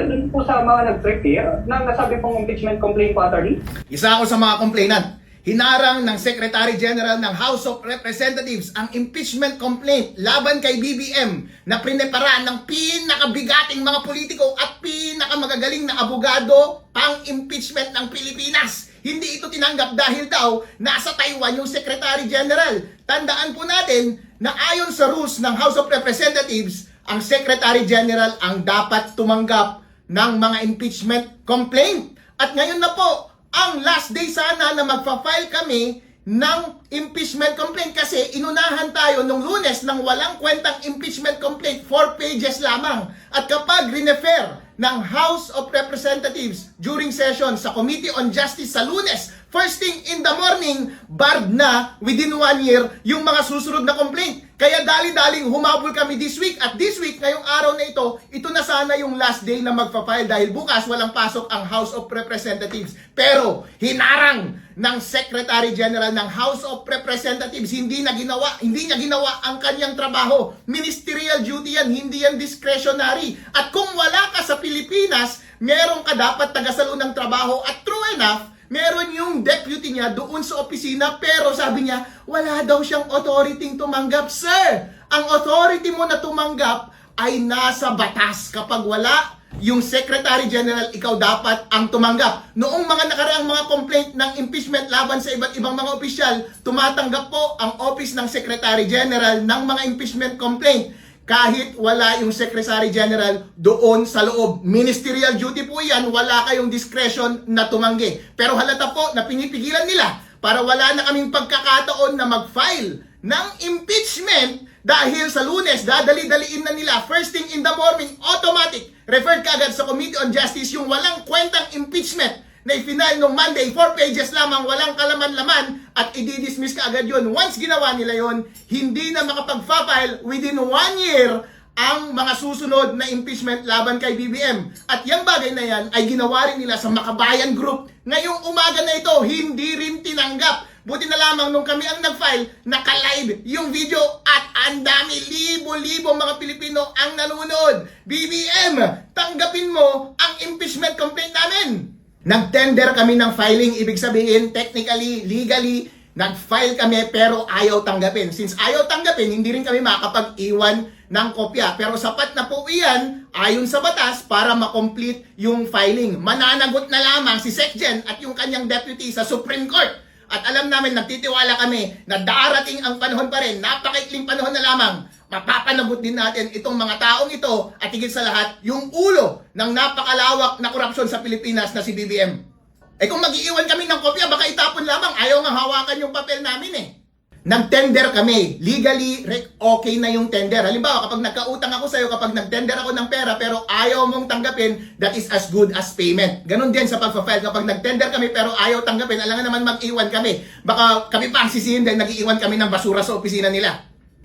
Well, dun po sa mga nag-prepare na nasabi pong impeachment complaint po, attorney. Isa ako sa mga complainant. Hinarang ng Secretary General ng House of Representatives ang impeachment complaint laban kay BBM na prinepara ng pinakabigating mga politiko at pinakamagagaling na abogado pang-impeachment ng Pilipinas. Hindi ito tinanggap dahil daw nasa Taiwan yung Secretary General. Tandaan po natin na ayon sa rules ng House of Representatives, ang Secretary General ang dapat tumanggap ng mga impeachment complaint. At ngayon na po, ang last day sana na magpa-file kami ng impeachment complaint kasi inunahan tayo nung Lunes ng walang kwentang impeachment complaint, 4 pages lamang. At kapag rinefer ng House of Representatives during session sa Committee on Justice sa Lunes, first thing in the morning, barred na within 1 year yung mga susunod na complaint. Kaya dali-daling humabol kami this week. At this week, ngayong araw na ito na sana yung last day na magpa-file dahil bukas walang pasok ang House of Representatives. Pero hinarang ng Secretary General ng House of Representatives, hindi niya ginawa ang kanyang trabaho. Ministerial duty yan, hindi yan discretionary. At kung wala ka sa Pilipinas, meron ka dapat tagasalo ng trabaho. At true enough, meron yung deputy niya doon sa opisina pero sabi niya, wala daw siyang authority tumanggap. Sir, ang authority mo na tumanggap ay nasa batas. Kapag wala yung Secretary General, ikaw dapat ang tumanggap. Noong mga nakaraang mga complaint ng impeachment laban sa iba't ibang mga opisyal, tumatanggap po ang Office ng Secretary General ng mga impeachment complaint. Kahit wala yung Secretary General doon sa loob. Ministerial duty po yan, wala kayong discretion na tumanggi. Pero halata po na pinipigilan nila para wala na kaming pagkakataon na mag-file ng impeachment dahil sa Lunes, dadali-daliin na nila. First thing in the morning, automatic, referred kaagad sa Committee on Justice yung walang kwentang impeachment na i-final nung Monday, 4 pages lamang, walang kalaman-laman, at i-dismiss ka agad yun. Once ginawa nila yun, hindi na makapag-file within 1 year ang mga susunod na impeachment laban kay BBM. At yung bagay na yan ay ginawa rin nila sa Makabayan Group. Ngayong umaga na ito, hindi rin tinanggap. Buti na lamang nung kami ang nag-file, naka-live yung video at ang dami, libo-libo mga Pilipino ang nanonood. BBM, tanggapin mo ang impeachment complaint namin. Nag-tender kami ng filing, ibig sabihin, technically, legally, nag-file kami pero ayaw tanggapin. Since ayaw tanggapin, hindi rin kami makapag-iwan ng kopya. Pero sapat na po iyan, ayon sa batas, para makomplete yung filing. Mananagot na lamang si SecGen at yung kanyang deputy sa Supreme Court. At alam namin, nagtitiwala kami na darating ang panahon pa rin, napakaikling panahon na lamang, mapapanagot din natin itong mga taong ito at higit sa lahat, yung ulo ng napakalawak na korupsyon sa Pilipinas na si BBM. Eh kung mag-iiwan kami ng kopya, baka itapon lamang, ayaw nga hawakan yung papel namin eh. Nag-tender kami. Legally, okay na yung tender. Halimbawa, kapag nagkautang ako sa'yo, kapag nag-tender ako ng pera, pero ayaw mong tanggapin, that is as good as payment. Ganon din sa pag-file. Kapag nag-tender kami, pero ayaw tanggapin, alangan naman mag-iwan kami. Baka kami pa ang sisihin dahil nag-iwan kami ng basura sa opisina nila.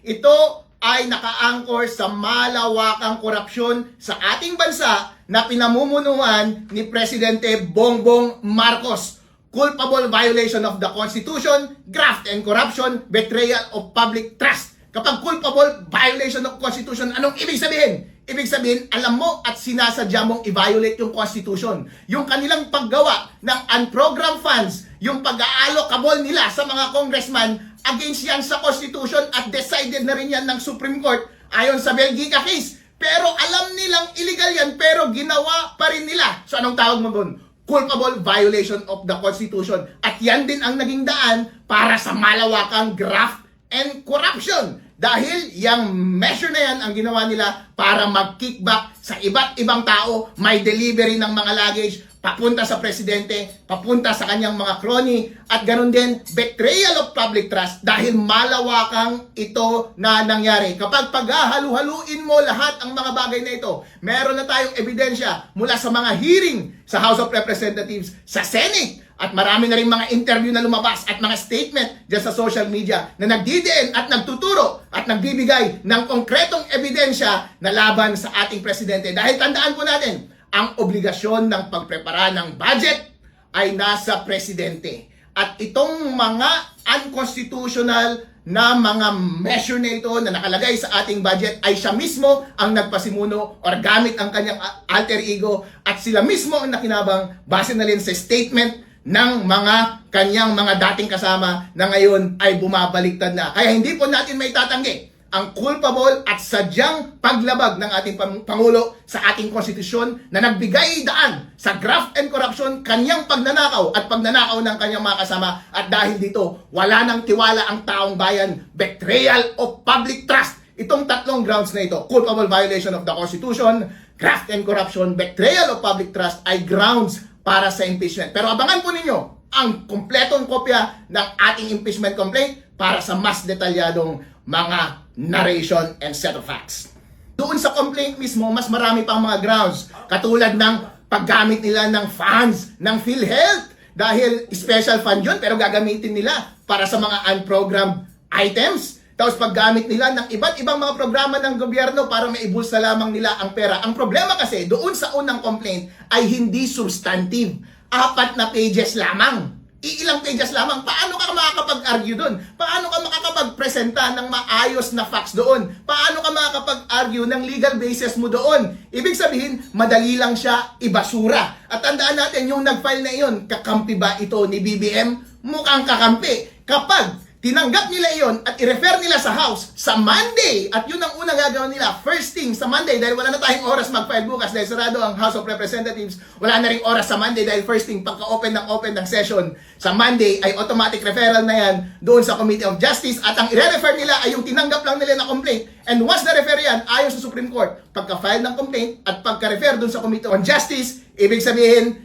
Ito ay naka-anchor sa malawakang korupsyon sa ating bansa na pinamumunuan ni Presidente Bongbong Marcos. Culpable violation of the Constitution, graft and corruption, betrayal of public trust. Kapag culpable violation of Constitution, anong ibig sabihin? Ibig sabihin, alam mo at sinasadya mong i-violate yung Constitution. Yung kanilang paggawa ng unprogrammed funds, yung pag-aalokable nila sa mga congressman, against yan sa Constitution at decided na rin yan ng Supreme Court ayon sa Belgica case. Pero alam nilang illegal yan, pero ginawa pa rin nila. So anong tawag mo doon? Culpable violation of the Constitution. At yan din ang naging daan para sa malawakang graft and corruption. Dahil yung measure na yan ang ginawa nila para mag-kickback sa iba't ibang tao, may delivery ng mga luggage, papunta sa presidente, papunta sa kanyang mga crony, at ganun din, betrayal of public trust dahil malawakang ito na nangyari. Kapag paghahalu-haluin mo lahat ang mga bagay na ito, meron na tayong ebidensya mula sa mga hearing sa House of Representatives, sa Senate, at marami na rin mga interview na lumabas at mga statement dyan sa social media na nagdidiin at nagtuturo at nagbibigay ng konkretong ebidensya na laban sa ating presidente. Dahil tandaan po natin, ang obligasyon ng pagprepara ng budget ay nasa presidente. At itong mga unconstitutional na mga measure na ito na nakalagay sa ating budget ay siya mismo ang nagpasimuno or gamit ang kanyang alter ego at sila mismo ang nakinabang base na rin sa statement ng mga kanyang mga dating kasama na ngayon ay bumabaliktad na. Kaya hindi po natin may tatanggi ang culpable at sadyang paglabag ng ating Pangulo sa ating konstitusyon na nagbigay daan sa graft and corruption, kanyang pagnanakaw at pagnanakaw ng kanyang mga kasama. At dahil dito, wala nang tiwala ang taong bayan, betrayal of public trust. Itong tatlong grounds na ito, culpable violation of the Constitution, graft and corruption, betrayal of public trust ay grounds para sa impeachment. Pero abangan po ninyo ang kumpletong kopya ng ating impeachment complaint para sa mas detalyadong mga narration and set of facts. Doon sa complaint mismo, mas marami pang mga grounds, katulad ng paggamit nila ng funds ng PhilHealth dahil special fund yun pero gagamitin nila para sa mga unprogrammed items. Tapos paggamit nila ng iba't ibang mga programa ng gobyerno para maibulsa lamang nila ang pera. Ang problema kasi doon sa unang complaint ay hindi substantive. 4 na pages lamang. Ilang pages lamang. Paano ka makakapag-argue doon? Paano ka makakapag-presenta ng maayos na facts doon? Paano ka makakapag-argue ng legal basis mo doon? Ibig sabihin, madali lang siya ibasura. At tandaan natin, yung nag-file na iyon, kakampi ba ito ni BBM? Mukhang kakampi. Kapag tinanggap nila iyon at i-refer nila sa House sa Monday, at yun ang unang gagawin nila, first thing sa Monday, dahil wala na tayong oras mag-file bukas dahil sarado ang House of Representatives, wala na rin oras sa Monday dahil first thing, pagka-open ng session sa Monday ay automatic referral na yan doon sa Committee of Justice at ang i-refer nila ay yung tinanggap lang nila na complaint. And once na-refer yan, ayon sa Supreme Court, pagka-file ng complaint at pagka-refer doon sa Committee on Justice, ibig sabihin,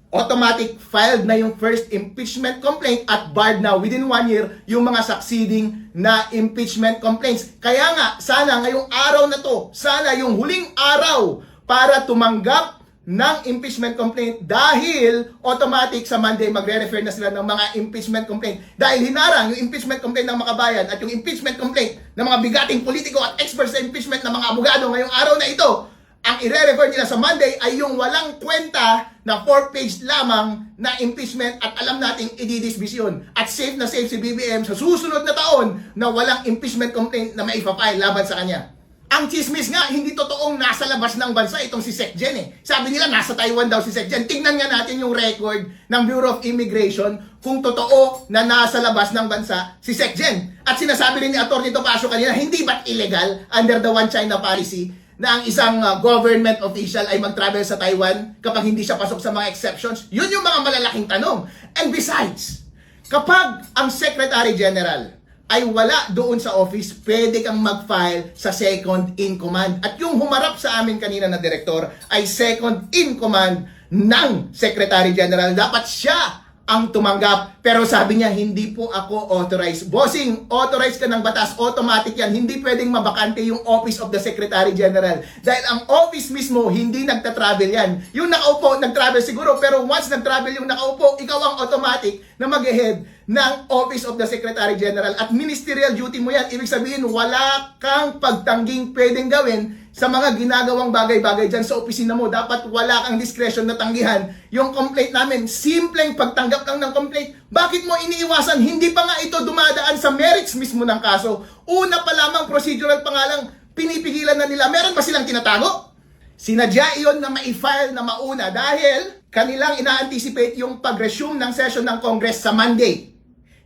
automatic filed na yung first impeachment complaint at barred na within 1 year yung mga succeeding na impeachment complaints. Kaya nga, sana ngayong araw na to, sana yung huling araw para tumanggap ng impeachment complaint dahil automatic sa Monday magre-refer na sila ng mga impeachment complaint. Dahil hinarang yung impeachment complaint ng mga bayan at yung impeachment complaint ng mga bigating politiko at experts sa impeachment ng mga abogado ngayong araw na ito, ang i-refer nila sa Monday ay yung walang kwenta na 4-page lamang na impeachment at alam nating i-dismiss yun. At safe na safe si BBM sa susunod na taon na walang impeachment complaint na maipapile laban sa kanya. Ang chismis nga, hindi totoong nasa labas ng bansa itong si Secgen eh. Sabi nila nasa Taiwan daw si Secgen. Tingnan nga natin yung record ng Bureau of Immigration kung totoo na nasa labas ng bansa si Secgen. At sinasabi rin ni Atty. Topacio kanina, hindi ba't illegal under the One China policy na ang isang government official ay mag-travel sa Taiwan kapag hindi siya pasok sa mga exceptions? Yun yung mga malalaking tanong. And besides, kapag ang Secretary General ay wala doon sa office, pwede kang mag-file sa second in command. At yung humarap sa amin kanina na direktor ay second in command ng Secretary General. Dapat siya ang tumanggap. Pero sabi niya, hindi po ako authorized. Bossing, authorized ka ng batas, automatic yan. Hindi pwedeng mabakante yung Office of the Secretary General. Dahil ang office mismo, hindi nagta-travel yan. Yung nakaupo, nag-travel siguro, pero once nag-travel yung nakaupo, ikaw ang automatic na mag-head ng Office of the Secretary General. At ministerial duty mo yan. Ibig sabihin, wala kang pagtangging pwedeng gawin sa mga ginagawang bagay-bagay dyan sa opisina mo. Dapat wala kang discretion na tanggihan yung complaint namin. Simpleng pagtanggap lang ng complaint. Bakit mo iniiwasan? Hindi pa nga ito dumadaan sa merits mismo ng kaso. Una pa lamang procedural pa nga lang, pinipigilan na nila. Meron ba silang tinatago? Sinadya iyon na ma-file na mauna dahil kanilang ina-anticipate yung pag-resume ng session ng Congress sa Monday.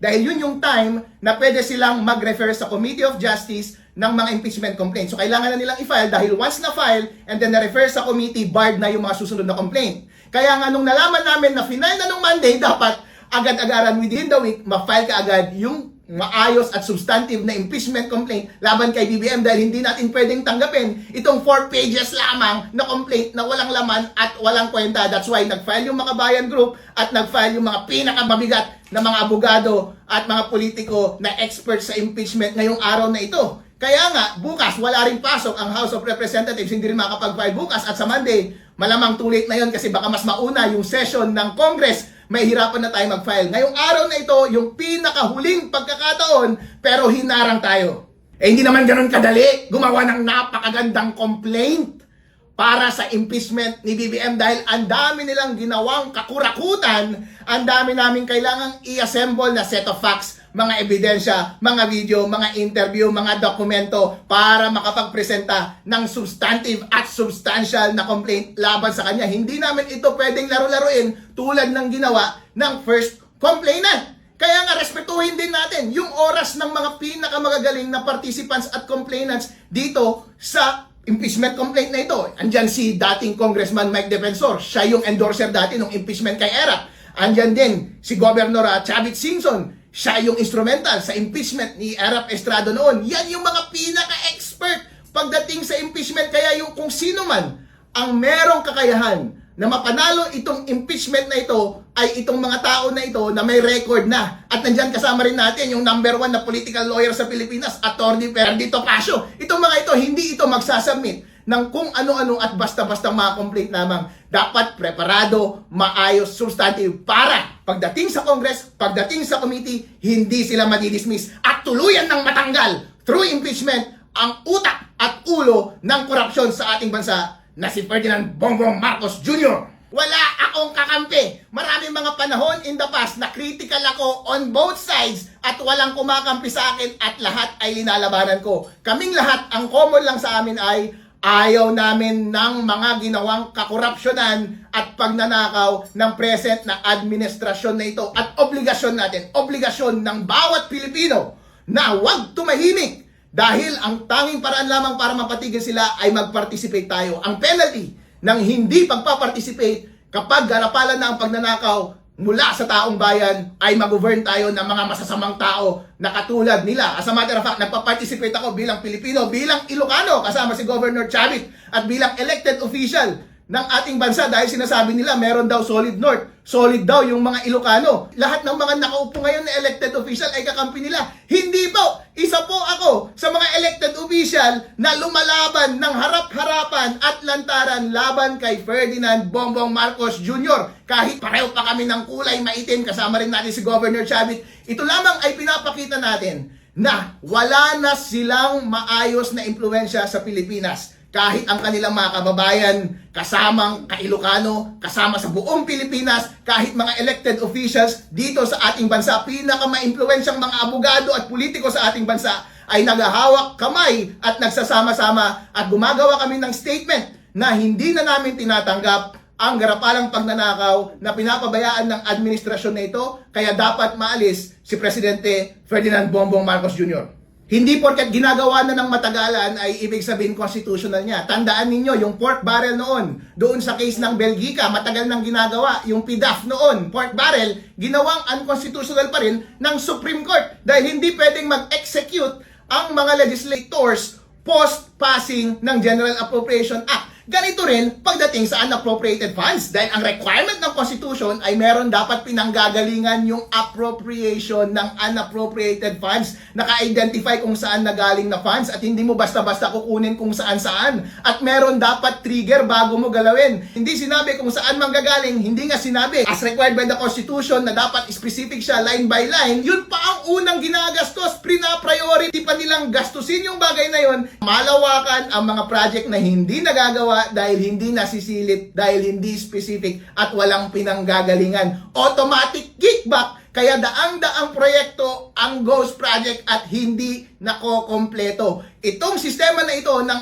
Dahil yun yung time na pwede silang mag-refer sa Committee of Justice ng mga impeachment complaints. So kailangan na nilang i-file dahil once na-file and then na-refer sa committee, barred na yung mga susunod na complaint. Kaya nga nung nalaman namin na final na nung Monday, dapat agad-agaran within the week, ma-file ka agad yung maayos at substantive na impeachment complaint laban kay BBM dahil hindi natin pwedeng tanggapin itong 4 pages lamang na complaint na walang laman at walang kwenta. That's why nag-file yung Makabayan Group at nag-file yung mga pinakamabigat na mga abogado at mga politiko na expert sa impeachment ngayong araw na ito. Kaya nga, bukas wala ring pasok ang House of Representatives, hindi rin makapag-file bukas at sa Monday, malamang too late na yun kasi baka mas mauna yung session ng Congress, may hirapan na tayo mag-file. Ngayong araw na ito, yung pinakahuling pagkakataon, pero hinarang tayo. Eh hindi naman ganun kadali gumawa ng napakagandang complaint para sa impeachment ni BBM dahil ang dami nilang ginawang kakurakutan, ang dami namin kailangang i-assemble na set of facts mga ebidensya, mga video, mga interview, mga dokumento para makapagpresenta ng substantive at substantial na complaint laban sa kanya. Hindi namin ito pwedeng laro-laruin tulad ng ginawa ng first complainant. Kaya nga, respetuhin din natin yung oras ng mga pinakamagagaling na participants at complainants dito sa impeachment complaint na ito. Andyan si dating Congressman Mike Defensor. Siya yung endorser dati ng impeachment kay Erap. Andyan din si Governor Chavit Singson. Siya yung instrumental sa impeachment ni Erap Estrado noon. Yan yung mga pinaka-expert pagdating sa impeachment. Kaya yung kung sino man ang merong kakayahan na mapanalo itong impeachment na ito ay itong mga tao na ito na may record na. At nandyan kasama rin natin yung number 1 na political lawyer sa Pilipinas, Attorney Ferdinand Topacio. Itong mga ito, hindi ito magsasubmit ng kung ano-ano at basta-basta mga complaint lamang. Dapat preparado, maayos, substantive para pagdating sa Congress, pagdating sa committee, hindi sila madidismiss at tuluyan ng matanggal through impeachment ang utak at ulo ng korupsyon sa ating bansa na si Ferdinand Bongbong Marcos Jr. Wala akong kakampi. Maraming mga panahon in the past na critical ako on both sides at walang kumakampi sa akin at lahat ay linalabanan ko. Kaming lahat, ang common lang sa amin ay ayaw namin ng mga ginawang kakorupsyonan at pagnanakaw ng present na administrasyon na ito. At obligasyon natin, obligasyon ng bawat Pilipino na huwag tumahimik. Dahil ang tanging paraan lamang para mapatigil sila ay mag-participate tayo. Ang penalty ng hindi pagpa-participate kapag garapalan na ang pagnanakaw mula sa taong bayan ay mag-govern tayo ng mga masasamang tao na katulad nila. As a matter of fact, nagpa-participate ako bilang Pilipino, bilang Ilocano, kasama si Governor Chavit at bilang elected official ng ating bansa dahil sinasabi nila meron daw solid north, solid daw yung mga Ilocano. Lahat ng mga nakaupo ngayon na elected official ay kakampi nila. Hindi po! Isa po ako sa mga elected official na lumalaban ng harap-harapan at lantaran laban kay Ferdinand Bongbong Marcos Jr. Kahit pareho pa kami ng kulay maitim, kasama rin natin si Governor Chavit, ito lamang ay pinapakita natin na wala na silang maayos na impluwensya sa Pilipinas. Kahit ang kanilang mga kababayan, kasamang ka-Ilocano, kasama sa buong Pilipinas, kahit mga elected officials dito sa ating bansa, pinaka-maimpluwensyang mga abogado at politiko sa ating bansa, ay naghahawak kamay at nagsasama-sama at gumagawa kami ng statement na hindi na namin tinatanggap ang garapalang pagnanakaw na pinapabayaan ng administrasyon na ito, kaya dapat maalis si Presidente Ferdinand Bongbong Marcos Jr. Hindi porket ginagawa na ng matagalan ay ibig sabihin constitutional niya. Tandaan ninyo, yung pork barrel noon, doon sa case ng Belgica, matagal nang ginagawa. Yung PDAF noon, pork barrel, ginawang unconstitutional pa rin ng Supreme Court. Dahil hindi pwedeng mag-execute ang mga legislators post-passing ng General Appropriation Act. Ganito rin pagdating sa unappropriated funds dahil ang requirement ng Constitution ay meron dapat pinanggagalingan yung appropriation ng unappropriated funds. Naka-identify kung saan nagaling na funds at hindi mo basta-basta kukunin kung saan-saan. At meron dapat trigger bago mo galawin. Hindi sinabi kung saan manggagaling, hindi nga sinabi as required by the Constitution na dapat specific siya line by line. Yun pa ang unang ginagastos, prina-priority pa nilang gastusin yung bagay na yun. Malawakan ang mga project na hindi nagagawa dahil hindi nasisilip, dahil hindi specific at walang pinanggagalingan. Automatic kickback, kaya daang-daang proyekto ang ghost project at hindi nakokompleto. Itong sistema na ito ng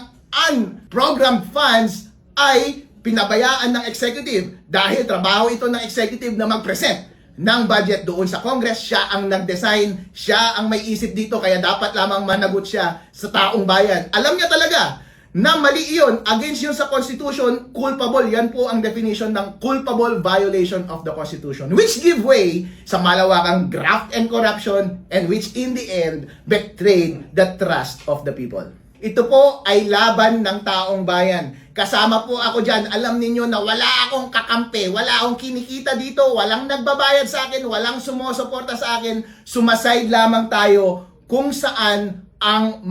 unprogrammed funds ay pinabayaan ng executive dahil trabaho ito ng executive na mag-present ng budget doon sa Congress. Siya ang nag-design, siya ang may isip dito, kaya dapat lamang managot siya sa taong bayan. Alam niya talaga na mali iyon, against yun sa Constitution, culpable. Yan po ang definition ng culpable violation of the Constitution, which give way sa malawakang graft and corruption and which in the end betrayed the trust of the people. Ito po ay laban ng taong bayan. Kasama po ako dyan. Alam ninyo na wala akong kakampi, wala akong kinikita dito, walang nagbabayad sa akin, walang sumusuporta sa akin. Sumaside lamang tayo kung saan ang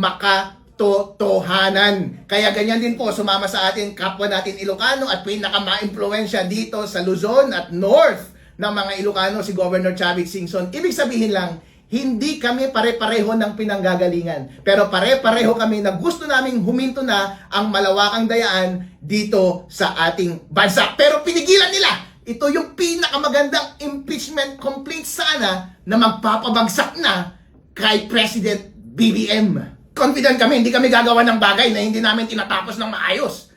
totohanan. Kaya ganyan din po, sumama sa atin kapwa natin Ilocano at pinaka-ma-impluwensya dito sa Luzon at North ng mga Ilocano, si Governor Chavit Singson. Ibig sabihin lang, hindi kami pare-pareho ng pinanggagalingan. Pero pare-pareho kami na gusto naming huminto na ang malawakang dayaan dito sa ating bansa. Pero pinigilan nila ito yung pinakamagandang impeachment complaint sana na magpapabagsak na kay President BBM. Confident kami, hindi kami gagawa ng bagay na hindi namin tinatapos ng maayos.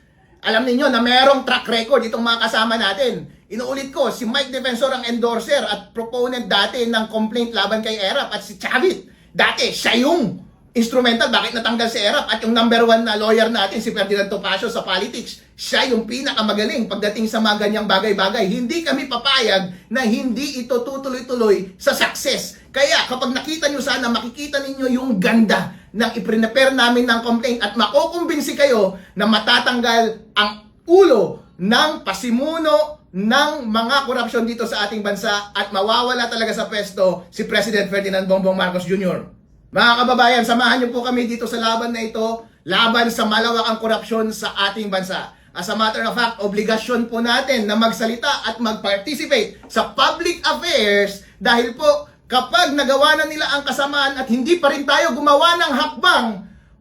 Alam niyo na merong track record itong mga kasama natin. Inuulit ko, si Mike Defensor ang endorser at proponent dati ng complaint laban kay Erap, at si Chavit, dati siya yung instrumental bakit natanggal si Erap, at yung number 1 na lawyer natin si Ferdinand Topacio sa politics, siya yung pinakamagaling pagdating sa mga ganyang bagay-bagay. Hindi kami papayag na hindi ito tutuloy-tuloy sa success. Kaya kapag nakita nyo sana, makikita ninyo yung ganda ng iprepare namin ng complaint at makukumbinsi kayo na matatanggal ang ulo ng pasimuno ng mga korupsyon dito sa ating bansa at mawawala talaga sa pwesto si President Ferdinand Bongbong Marcos Jr. Mga kababayan, samahan niyo po kami dito sa laban na ito, laban sa malawakang korupsyon sa ating bansa. As a matter of fact, obligasyon po natin na magsalita at mag-participate sa public affairs dahil po kapag nagawa na nila ang kasamaan at hindi pa rin tayo gumawa ng hakbang,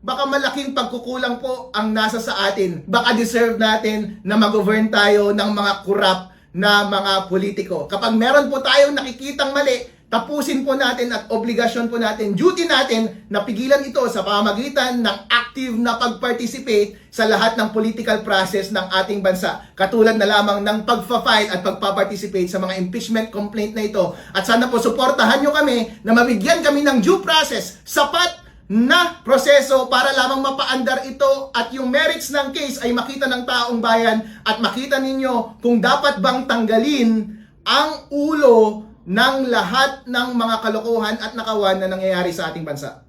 baka malaking pagkukulang po ang nasa sa atin. Baka deserve natin na mag-govern tayo ng mga corrupt na mga politiko. Kapag meron po tayong nakikitang mali, tapusin po natin at obligasyon po natin, duty natin na pigilan ito sa pamamagitan ng active na pag-participate sa lahat ng political process ng ating bansa. Katulad na lamang ng pagfa-file at pagpa-participate sa mga impeachment complaint na ito. At sana po suportahan nyo kami na mabigyan kami ng due process, sapat na proseso para lamang mapaandar ito at yung merits ng case ay makita ng taong bayan at makita ninyo kung dapat bang tanggalin ang ulo ng lahat ng mga kalokohan at nakawan na nangyayari sa ating bansa.